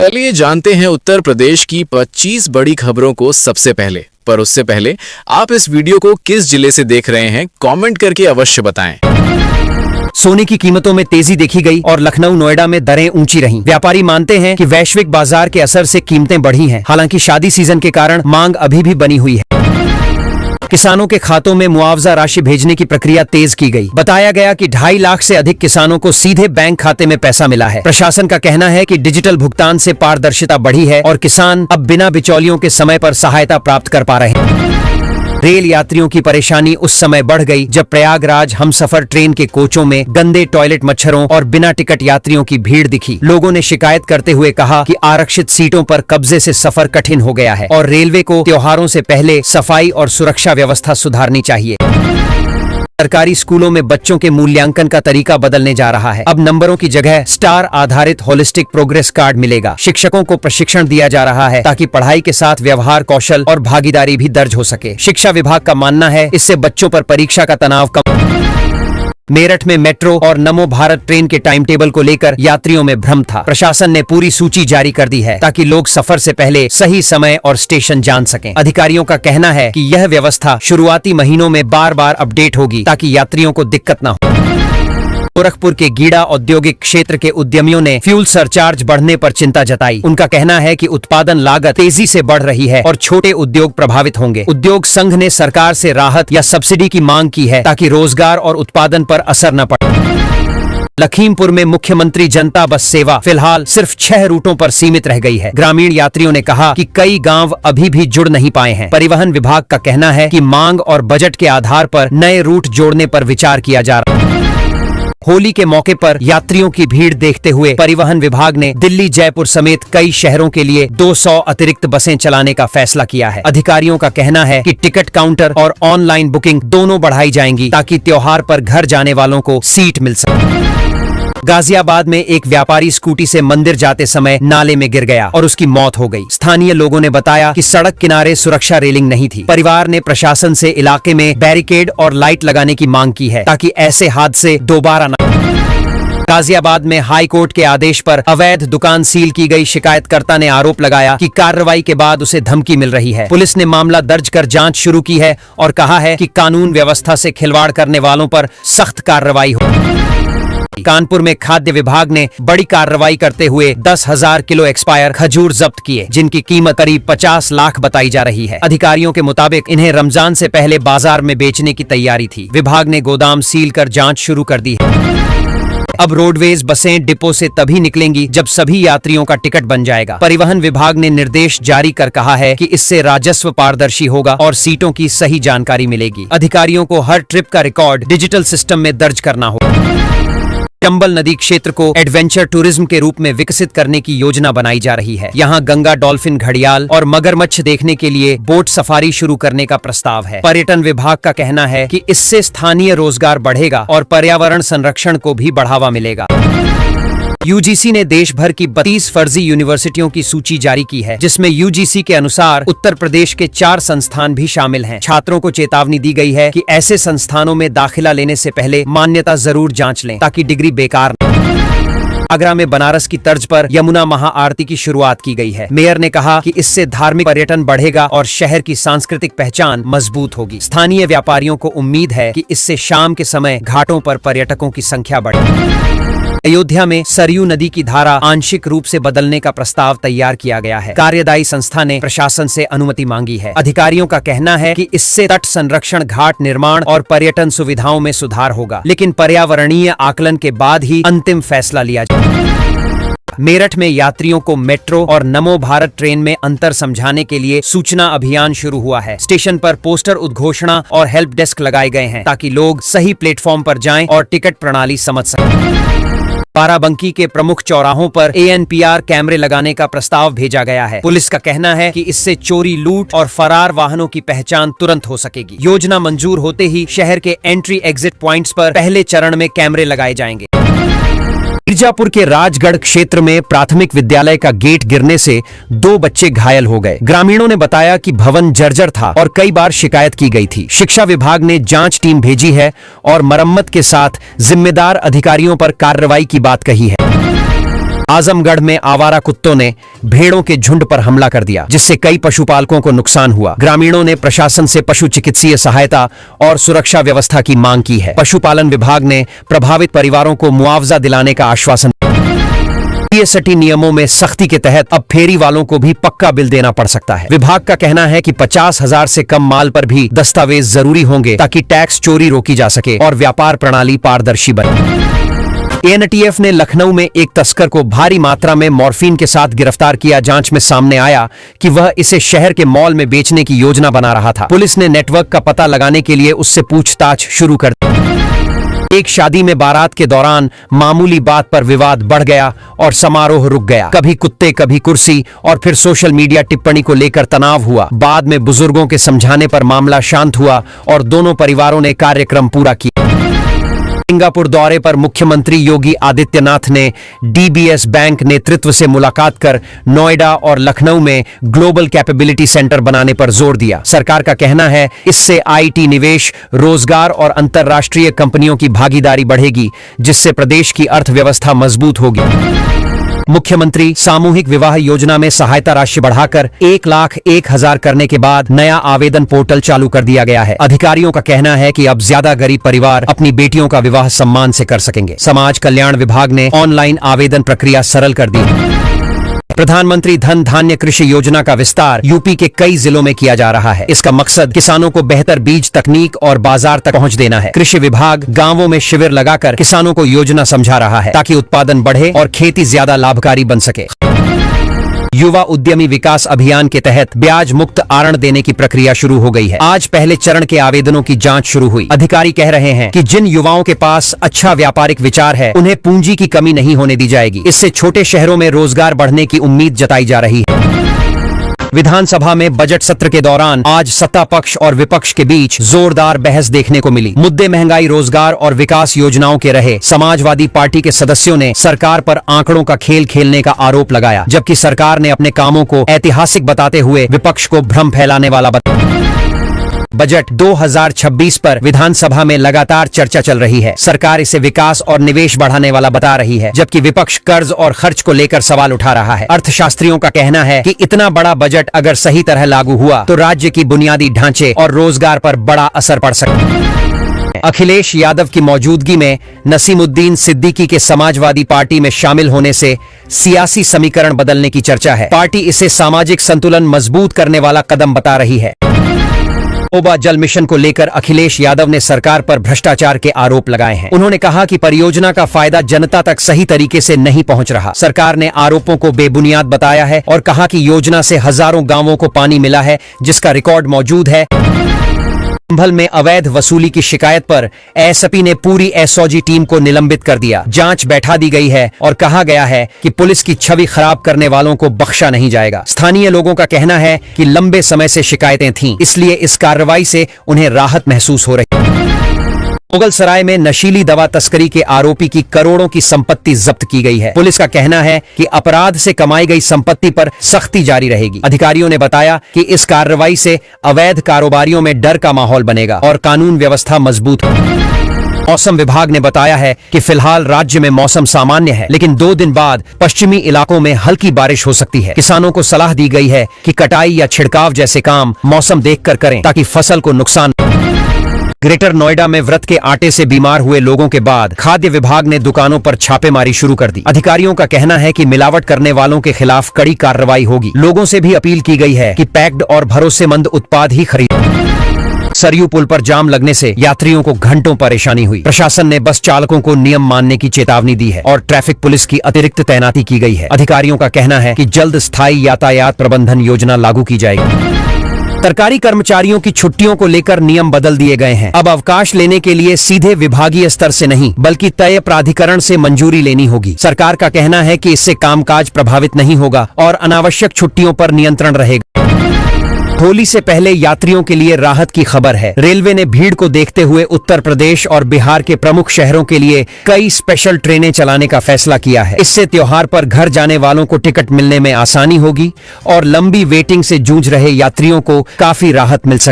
चलिए जानते हैं उत्तर प्रदेश की 25 बड़ी खबरों को सबसे पहले। पर उससे पहले आप इस वीडियो को किस जिले से देख रहे हैं, कमेंट करके अवश्य बताएं। सोने की कीमतों में तेजी देखी गई और लखनऊ नोएडा में दरें ऊंची रहीं। व्यापारी मानते हैं कि वैश्विक बाजार के असर से कीमतें बढ़ी हैं। हालांकि शादी सीजन के कारण मांग अभी भी बनी हुई है। किसानों के खातों में मुआवजा राशि भेजने की प्रक्रिया तेज की गई। बताया गया कि 2.5 लाख से अधिक किसानों को सीधे बैंक खाते में पैसा मिला है। प्रशासन का कहना है कि डिजिटल भुगतान से पारदर्शिता बढ़ी है और किसान अब बिना बिचौलियों के समय पर सहायता प्राप्त कर पा रहे हैं। रेल यात्रियों की परेशानी उस समय बढ़ गई जब प्रयागराज हमसफर ट्रेन के कोचों में गंदे टॉयलेट, मच्छरों और बिना टिकट यात्रियों की भीड़ दिखी। लोगों ने शिकायत करते हुए कहा कि आरक्षित सीटों पर कब्जे से सफर कठिन हो गया है और रेलवे को त्योहारों से पहले सफाई और सुरक्षा व्यवस्था सुधारनी चाहिए। सरकारी स्कूलों में बच्चों के मूल्यांकन का तरीका बदलने जा रहा है। अब नंबरों की जगह स्टार आधारित होलिस्टिक प्रोग्रेस कार्ड मिलेगा। शिक्षकों को प्रशिक्षण दिया जा रहा है ताकि पढ़ाई के साथ व्यवहार कौशल और भागीदारी भी दर्ज हो सके। शिक्षा विभाग का मानना है इससे बच्चों पर परीक्षा का तनाव कम। मेरठ में मेट्रो और नमो भारत ट्रेन के टाइम टेबल को लेकर यात्रियों में भ्रम था। प्रशासन ने पूरी सूची जारी कर दी है ताकि लोग सफर से पहले सही समय और स्टेशन जान सकें। अधिकारियों का कहना है कि यह व्यवस्था शुरुआती महीनों में बार बार अपडेट होगी ताकि यात्रियों को दिक्कत न हो। गोरखपुर के गीड़ा औद्योगिक क्षेत्र के उद्यमियों ने फ्यूल सरचार्ज बढ़ने पर चिंता जताई। उनका कहना है कि उत्पादन लागत तेजी से बढ़ रही है और छोटे उद्योग प्रभावित होंगे। उद्योग संघ ने सरकार से राहत या सब्सिडी की मांग की है ताकि रोजगार और उत्पादन पर असर न पड़े। लखीमपुर में मुख्यमंत्री जनता बस सेवा फिलहाल सिर्फ 6 रूटों पर सीमित रह गई है। ग्रामीण यात्रियों ने कहा कि कई गांव अभी भी जुड़ नहीं पाए हैं। परिवहन विभाग का कहना है कि मांग और बजट के आधार पर नए रूट जोड़ने पर विचार किया जा रहा है। होली के मौके पर यात्रियों की भीड़ देखते हुए परिवहन विभाग ने दिल्ली, जयपुर समेत कई शहरों के लिए 200 अतिरिक्त बसें चलाने का फैसला किया है। अधिकारियों का कहना है कि टिकट काउंटर और ऑनलाइन बुकिंग दोनों बढ़ाई जाएंगी ताकि त्योहार पर घर जाने वालों को सीट मिल सके। गाजियाबाद में एक व्यापारी स्कूटी से मंदिर जाते समय नाले में गिर गया और उसकी मौत हो गई। स्थानीय लोगों ने बताया कि सड़क किनारे सुरक्षा रेलिंग नहीं थी। परिवार ने प्रशासन से इलाके में बैरिकेड और लाइट लगाने की मांग की है ताकि ऐसे हादसे दोबारा न। गाजियाबाद में हाई कोर्ट के आदेश पर अवैध दुकान सील की गई। शिकायतकर्ता ने आरोप लगाया कि कार्रवाई के बाद उसे धमकी मिल रही है। पुलिस ने मामला दर्ज कर जांच शुरू की है और कहा है कि कानून व्यवस्था से खिलवाड़ करने वालों पर सख्त कार्रवाई हो। कानपुर में खाद्य विभाग ने बड़ी कार्रवाई करते हुए 10,000 किलो एक्सपायर खजूर जब्त किए, जिनकी कीमत करीब 50 लाख बताई जा रही है। अधिकारियों के मुताबिक इन्हें रमजान से पहले बाजार में बेचने की तैयारी थी। विभाग ने गोदाम सील कर जांच शुरू कर दी है। अब रोडवेज बसें डिपो से तभी निकलेंगी जब सभी यात्रियों का टिकट बन जाएगा। परिवहन विभाग ने निर्देश जारी कर कहा है कि इससे राजस्व पारदर्शी होगा और सीटों की सही जानकारी मिलेगी। अधिकारियों को हर ट्रिप का रिकॉर्ड डिजिटल सिस्टम में दर्ज करना होगा। चंबल नदी क्षेत्र को एडवेंचर टूरिज्म के रूप में विकसित करने की योजना बनाई जा रही है। यहाँ गंगा डॉल्फिन, घड़ियाल और मगरमच्छ देखने के लिए बोट सफारी शुरू करने का प्रस्ताव है। पर्यटन विभाग का कहना है कि इससे स्थानीय रोजगार बढ़ेगा और पर्यावरण संरक्षण को भी बढ़ावा मिलेगा। यूजीसी ने देश भर की 32 फर्जी यूनिवर्सिटियों की सूची जारी की है, जिसमें यूजीसी के अनुसार उत्तर प्रदेश के 4 संस्थान भी शामिल हैं। छात्रों को चेतावनी दी गई है कि ऐसे संस्थानों में दाखिला लेने से पहले मान्यता जरूर जांच लें ताकि डिग्री बेकार न। आगरा में बनारस की तर्ज पर यमुना महाआरती की शुरुआत की गई है। मेयर ने कहा कि इससे धार्मिक पर्यटन बढ़ेगा और शहर की सांस्कृतिक पहचान मजबूत होगी। स्थानीय व्यापारियों को उम्मीद है कि इससे शाम के समय घाटों पर पर्यटकों की संख्या बढ़ेगी। अयोध्या में सरयू नदी की धारा आंशिक रूप से बदलने का प्रस्ताव तैयार किया गया है। कार्यदायी संस्था ने प्रशासन से अनुमति मांगी है। अधिकारियों का कहना है कि इससे तट संरक्षण, घाट निर्माण और पर्यटन सुविधाओं में सुधार होगा, लेकिन पर्यावरणीय आकलन के बाद ही अंतिम फैसला लिया जाएगा। मेरठ में यात्रियों को मेट्रो और नमो भारत ट्रेन में अंतर समझाने के लिए सूचना अभियान शुरू हुआ है। स्टेशन पर पोस्टर, उद्घोषणा और हेल्प डेस्क लगाए गए हैं ताकि लोग सही प्लेटफॉर्म पर जाएं और टिकट प्रणाली समझ सकें। बाराबंकी के प्रमुख चौराहों पर ANPR कैमरे लगाने का प्रस्ताव भेजा गया है। पुलिस का कहना है कि इससे चोरी, लूट और फरार वाहनों की पहचान तुरंत हो सकेगी। योजना मंजूर होते ही शहर के एंट्री एग्जिट पॉइंट्स पर पहले चरण में कैमरे लगाए जाएंगे। मिर्जापुर के राजगढ़ क्षेत्र में प्राथमिक विद्यालय का गेट गिरने से 2 बच्चे घायल हो गए। ग्रामीणों ने बताया कि भवन जर्जर था और कई बार शिकायत की गई थी। शिक्षा विभाग ने जांच टीम भेजी है और मरम्मत के साथ जिम्मेदार अधिकारियों पर कार्रवाई की बात कही है। आजमगढ़ में आवारा कुत्तों ने भेड़ों के झुंड पर हमला कर दिया, जिससे कई पशुपालकों को नुकसान हुआ। ग्रामीणों ने प्रशासन से पशु चिकित्सीय सहायता और सुरक्षा व्यवस्था की मांग की है। पशुपालन विभाग ने प्रभावित परिवारों को मुआवजा दिलाने का आश्वासन। जीएसटी नियमों में सख्ती के तहत अब फेरी वालों को भी पक्का बिल देना पड़ सकता है। विभाग का कहना है कि 50,000 से कम माल पर भी दस्तावेज जरूरी होंगे ताकि टैक्स चोरी रोकी जा सके और व्यापार प्रणाली पारदर्शी बने। एनटीएफ ने लखनऊ में एक तस्कर को भारी मात्रा में मॉर्फिन के साथ गिरफ्तार किया। जांच में सामने आया कि वह इसे शहर के मॉल में बेचने की योजना बना रहा था। पुलिस ने नेटवर्क का पता लगाने के लिए उससे पूछताछ शुरू कर दी। एक शादी में बारात के दौरान मामूली बात पर विवाद बढ़ गया और समारोह रुक गया। कभी कुत्ते, कभी कुर्सी और फिर सोशल मीडिया टिप्पणी को लेकर तनाव हुआ। बाद में बुजुर्गों के समझाने पर मामला शांत हुआ और दोनों परिवारों ने कार्यक्रम पूरा किया। सिंगापुर दौरे पर मुख्यमंत्री योगी आदित्यनाथ ने डीबीएस बैंक नेतृत्व से मुलाकात कर नोएडा और लखनऊ में ग्लोबल कैपेबिलिटी सेंटर बनाने पर जोर दिया। सरकार का कहना है इससे आईटी निवेश, रोजगार और अंतर्राष्ट्रीय कंपनियों की भागीदारी बढ़ेगी, जिससे प्रदेश की अर्थव्यवस्था मजबूत होगी। मुख्यमंत्री सामूहिक विवाह योजना में सहायता राशि बढ़ाकर 1,01,000 करने के बाद नया आवेदन पोर्टल चालू कर दिया गया है। अधिकारियों का कहना है कि अब ज्यादा गरीब परिवार अपनी बेटियों का विवाह सम्मान से कर सकेंगे। समाज कल्याण विभाग ने ऑनलाइन आवेदन प्रक्रिया सरल कर दी। प्रधानमंत्री धन धान्य कृषि योजना का विस्तार यूपी के कई जिलों में किया जा रहा है। इसका मकसद किसानों को बेहतर बीज, तकनीक और बाजार तक पहुंच देना है। कृषि विभाग गांवों में शिविर लगाकर किसानों को योजना समझा रहा है ताकि उत्पादन बढ़े और खेती ज्यादा लाभकारी बन सके। युवा उद्यमी विकास अभियान के तहत ब्याज मुक्त ऋण देने की प्रक्रिया शुरू हो गई है। आज पहले चरण के आवेदनों की जांच शुरू हुई। अधिकारी कह रहे हैं कि जिन युवाओं के पास अच्छा व्यापारिक विचार है उन्हें पूंजी की कमी नहीं होने दी जाएगी। इससे छोटे शहरों में रोजगार बढ़ने की उम्मीद जताई जा रही है। विधानसभा में बजट सत्र के दौरान आज सत्ता पक्ष और विपक्ष के बीच जोरदार बहस देखने को मिली। मुद्दे महंगाई, रोजगार और विकास योजनाओं के रहे। समाजवादी पार्टी के सदस्यों ने सरकार पर आंकड़ों का खेल खेलने का आरोप लगाया, जबकि सरकार ने अपने कामों को ऐतिहासिक बताते हुए विपक्ष को भ्रम फैलाने वाला बताया। बजट 2026 पर विधानसभा में लगातार चर्चा चल रही है। सरकार इसे विकास और निवेश बढ़ाने वाला बता रही है, जबकि विपक्ष कर्ज और खर्च को लेकर सवाल उठा रहा है। अर्थशास्त्रियों का कहना है कि इतना बड़ा बजट अगर सही तरह लागू हुआ तो राज्य की बुनियादी ढांचे और रोजगार पर बड़ा असर पड़ सकता है। अखिलेश यादव की मौजूदगी में नसीमुद्दीन सिद्दीकी के समाजवादी पार्टी में शामिल होने से सियासी समीकरण बदलने की चर्चा है। पार्टी इसे सामाजिक संतुलन मजबूत करने वाला कदम बता रही है। ओबा जल मिशन को लेकर अखिलेश यादव ने सरकार पर भ्रष्टाचार के आरोप लगाए हैं। उन्होंने कहा कि परियोजना का फायदा जनता तक सही तरीके से नहीं पहुंच रहा। सरकार ने आरोपों को बेबुनियाद बताया है और कहा कि योजना से हजारों गांवों को पानी मिला है, जिसका रिकॉर्ड मौजूद है। संभल में अवैध वसूली की शिकायत पर एसपी ने पूरी एसओजी टीम को निलंबित कर दिया। जांच बैठा दी गई है और कहा गया है कि पुलिस की छवि खराब करने वालों को बख्शा नहीं जाएगा। स्थानीय लोगों का कहना है कि लंबे समय से शिकायतें थीं, इसलिए इस कार्रवाई से उन्हें राहत महसूस हो रही है। मुगलसराय में नशीली दवा तस्करी के आरोपी की करोड़ों की संपत्ति जब्त की गई है। पुलिस का कहना है कि अपराध से कमाई गई संपत्ति पर सख्ती जारी रहेगी। अधिकारियों ने बताया कि इस कार्रवाई से अवैध कारोबारियों में डर का माहौल बनेगा और कानून व्यवस्था मजबूत होगी। मौसम विभाग ने बताया है कि फिलहाल राज्य में मौसम सामान्य है, लेकिन 2 दिन बाद पश्चिमी इलाकों में हल्की बारिश हो सकती है। किसानों को सलाह दी गई है कि कटाई या छिड़काव जैसे काम मौसम देखकर करें ताकि फसल को नुकसान। ग्रेटर नोएडा में व्रत के आटे से बीमार हुए लोगों के बाद खाद्य विभाग ने दुकानों पर छापेमारी शुरू कर दी। अधिकारियों का कहना है कि मिलावट करने वालों के खिलाफ कड़ी कार्रवाई होगी। लोगों से भी अपील की गई है कि पैक्ड और भरोसेमंद उत्पाद ही खरीदें। सरयू पुल पर जाम लगने से यात्रियों को घंटों परेशानी हुई। प्रशासन ने बस चालकों को नियम मानने की चेतावनी दी है और ट्रैफिक पुलिस की अतिरिक्त तैनाती की गई है। अधिकारियों का कहना है कि जल्द स्थायी यातायात प्रबंधन योजना लागू की जाएगी। सरकारी कर्मचारियों की छुट्टियों को लेकर नियम बदल दिए गए हैं। अब अवकाश लेने के लिए सीधे विभागीय स्तर से नहीं बल्कि तय प्राधिकरण से मंजूरी लेनी होगी। सरकार का कहना है कि इससे कामकाज प्रभावित नहीं होगा और अनावश्यक छुट्टियों पर नियंत्रण रहेगा। होली से पहले यात्रियों के लिए राहत की खबर है। रेलवे ने भीड़ को देखते हुए उत्तर प्रदेश और बिहार के प्रमुख शहरों के लिए कई स्पेशल ट्रेनें चलाने का फैसला किया है। इससे त्योहार पर घर जाने वालों को टिकट मिलने में आसानी होगी और लंबी वेटिंग से जूझ रहे यात्रियों को काफी राहत मिल सके।